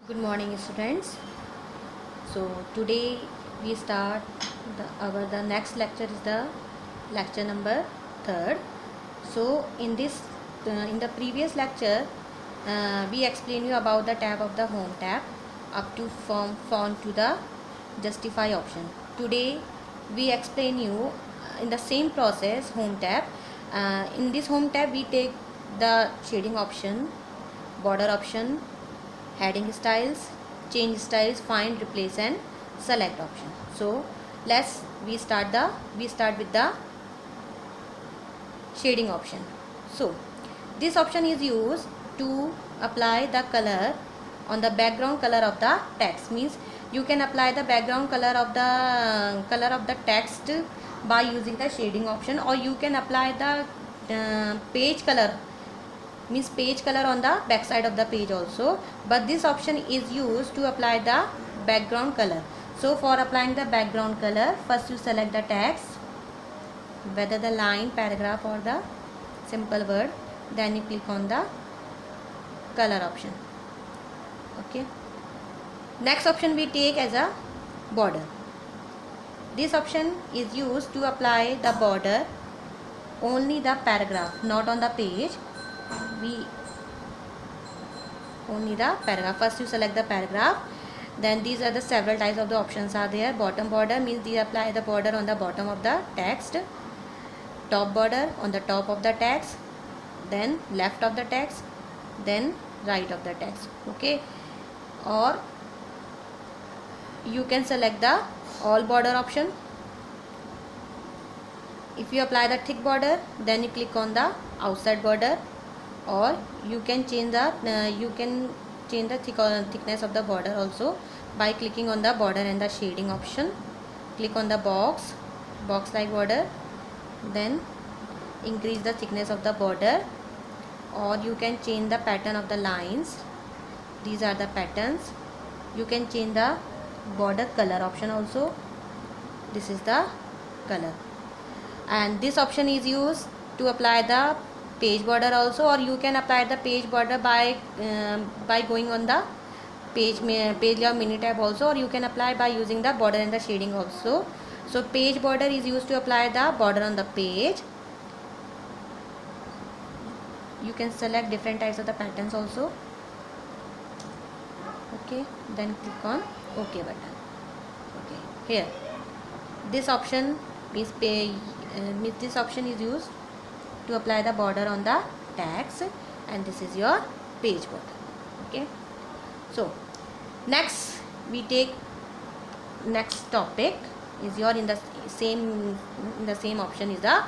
Good morning, students. So today we start the next lecture is the lecture number third. So in the previous lecture we explained you about the tab of the home tab up to font to the justify option. Today we explain you in the same process home tab. In this home tab we take the shading option, border option, heading styles, change styles, find, replace and select option. So let's we start with the shading option. So this option is used to apply the color on the background color of the text. Means you can apply the background color of the text by using the shading option, or you can apply the page color, means page color on the back side of the page also, but this option is used to apply the background color. So for applying the background color, first you select the text, whether the line, paragraph or the simple word, then you click on the color option. Okay, next option we take as a border. This option is used to apply the border only the paragraph, not on the page. We only the paragraph. First you select the paragraph, then these are the several types of the options are there. Bottom border means they apply the border on the bottom of the text, top border on the top of the text, then left of the text, then right of the text. Okay, or you can select the all border option. If you apply the thick border, then you click on the outside border, or you can change the thickness of the border also by clicking on the border and the shading option. Click on the box like border, then increase the thickness of the border, or you can change the pattern of the lines. These are the patterns. You can change the border color option also. This is the color, and this option is used to apply the page border also, or you can apply the page border by going on the page layout mini tab also, or you can apply by using the border and the shading also. So page border is used to apply the border on the page. You can select different types of the patterns also. Okay, then click on OK button. Okay, here this option is this option is used to apply the border on the text, and this is your page border. Okay, so next we take next topic is your in the same option is the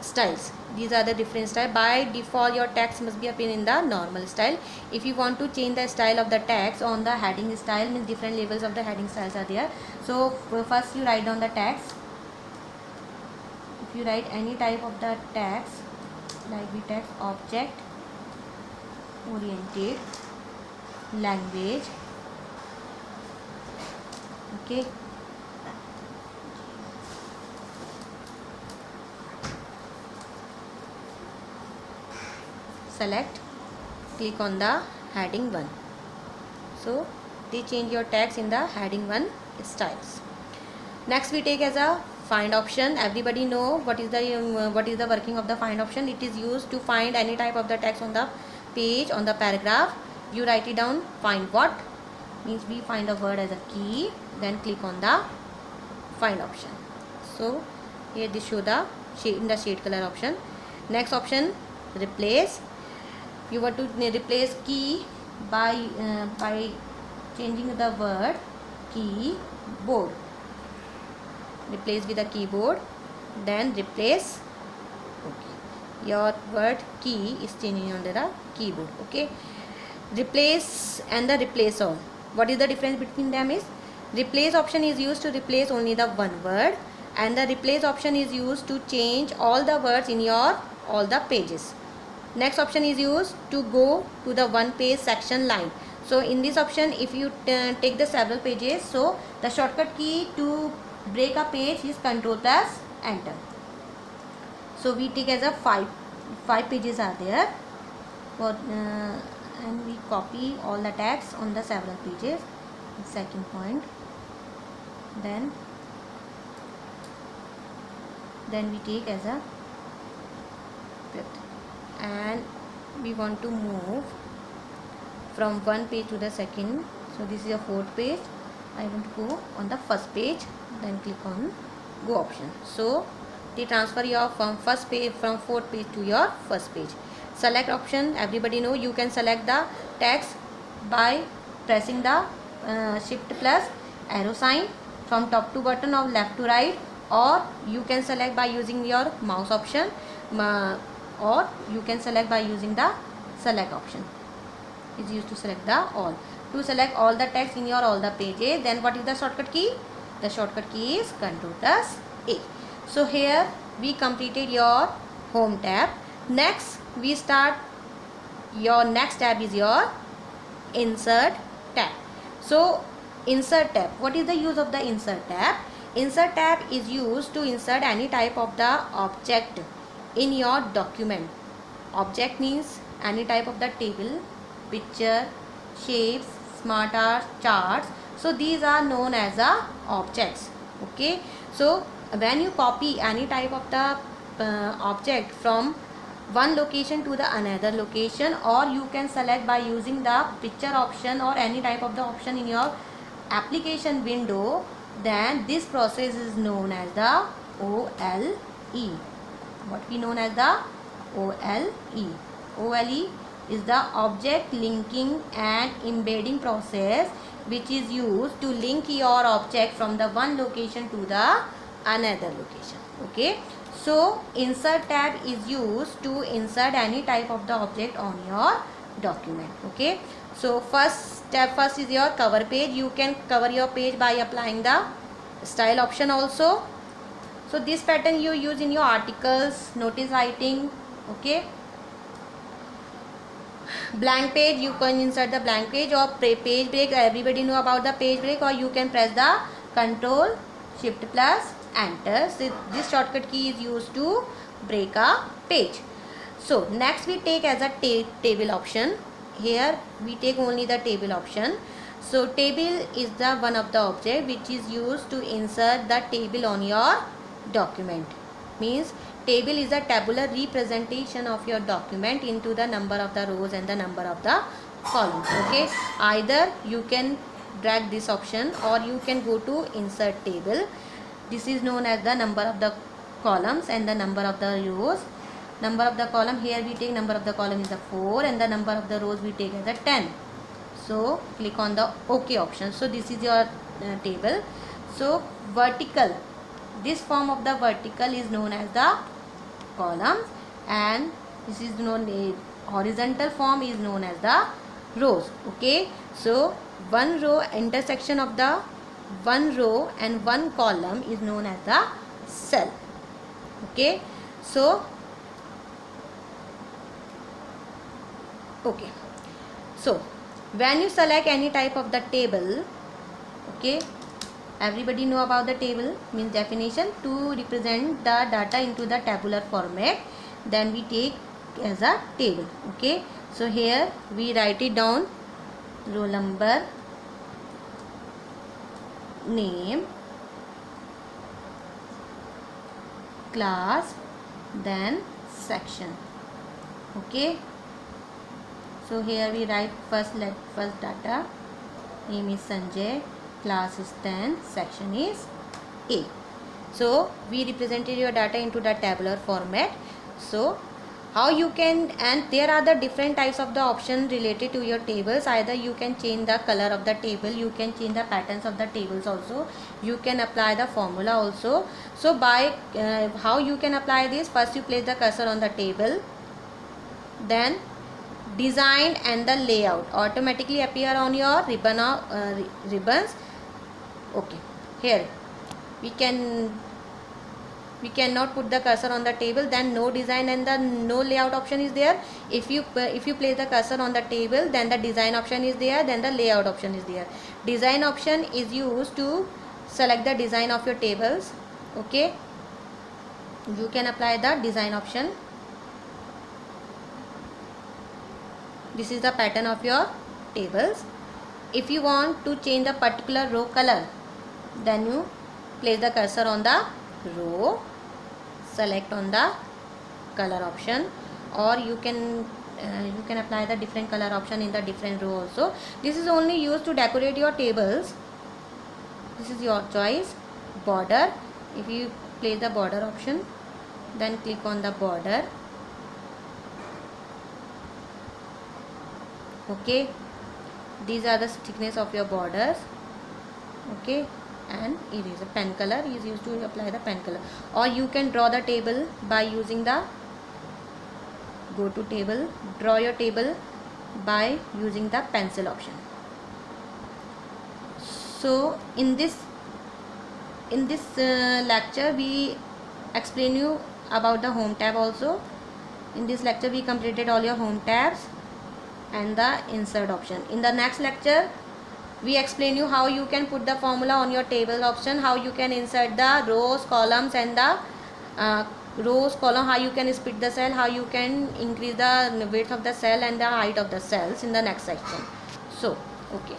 styles. These are the different style. By default your text must be appear in the normal style. If you want to change the style of the text on the heading style, means different levels of the heading styles are there. So first you write down the text. If you write any type of the text, like we text object oriented language. Okay, select, click on the heading 1. So they change your text in the heading 1 styles. Next we take as a find option. Everybody know what is the working of the find option. It is used to find any type of the text on the page, on the paragraph. You write it down. Find what means we find a word as a key, then click on the find option. So here this show the shade in the shade color option. Next option, replace. You want to replace key by changing the word keyboard. Replace with the keyboard, then replace. Okay, your word key is changing under the keyboard. Okay, replace and the replace all. What is the difference between them is replace option is used to replace only the one word, and the replace option is used to change all the words in your all the pages. Next option is used to go to the one page section line. So in this option, if you take the several pages, so the shortcut key to break a page is Ctrl plus Enter. So we take as a five pages are there for and we copy all the tags on the several pages. Second point, then we take as a fifth, and we want to move from one page to the second. So this is a fourth page. I want to go on the first page, then click on go option. So they transfer your from first page, from fourth page to your first page. Select option, everybody know you can select the text by pressing the shift plus arrow sign from top to bottom or left to right, or you can select by using your mouse option, or you can select by using the select option. Is used to select the all. To select all the text in your all the pages, then what is the shortcut key? The shortcut key is Ctrl plus A. So here we completed your home tab. Next we start, your next tab is your insert tab. So insert tab, what is the use of the insert tab? Insert tab is used to insert any type of the object in your document. Object means any type of the table, picture, shapes, smart art, charts. So these are known as the objects. Okay, so when you copy any type of the object from one location to the another location, or you can select by using the picture option or any type of the option in your application window, then this process is known as the OLE. What we known as the OLE. OLE is the object linking and embedding process, which is used to link your object from the one location to the another location. Okay, so insert tab is used to insert any type of the object on your document. Okay, so step first is your cover page. You can cover your page by applying the style option also. So this pattern you use in your articles, notice writing. Okay, blank page, you can insert the blank page, or page break, everybody know about the page break, or you can press the Ctrl Shift plus Enter. So this shortcut key is used to break a page. So next we take as a table option. Here we take only the table option. So table is the one of the object which is used to insert the table on your document. Means table is a tabular representation of your document into the number of the rows and the number of the columns. Okay, either you can drag this option or you can go to insert table. This is known as the number of the columns and the number of the rows. Number of the column, here we take number of the column is a 4 and the number of the rows we take as a 10. So click on the OK option. So this is your table. So vertical, this form of the vertical is known as the columns, and this is known as horizontal form is known as the rows. Okay, so one row, intersection of the one row and one column is known as the cell. Okay, so okay, so when you select any type of the table, okay, everybody know about the table, means definition to represent the data into the tabular format, then we take as a table. Okay, so here we write it down, roll number, name, class, then section. Okay, so here we write first data, name is Sanjay, class is 10, section is A. So we represented your data into the tabular format. So how you can, and there are the different types of the option related to your tables. Either you can change the color of the table, you can change the patterns of the tables also, you can apply the formula also. So by how you can apply this, first you place the cursor on the table, then design and the layout automatically appear on your ribbon or ribbons. Okay, here we cannot put the cursor on the table, then no design and the no layout option is there. If you place the cursor on the table, then the design option is there, then the layout option is there. Design option is used to select the design of your tables. Okay, you can apply the design option. this is the pattern of your tables. If you want to change the particular row color, then you place the cursor on the row, select on the color option, or you can apply the different color option in the different row also. This is only used to decorate your tables. This is your choice. Border, if you place the border option, then click on the border. Okay, these are the thickness of your borders. Okay, and eraser, pen color is used to apply the pen color, or you can draw the table by using the go to table, draw your table by using the pencil option. So in this lecture we explain you about the home tab also. In this lecture we completed all your home tabs and the insert option. In the next lecture we explain you how you can put the formula on your table option, how you can insert the rows, columns, and the rows, column, how you can split the cell, how you can increase the width of the cell and the height of the cells in the next section. So okay.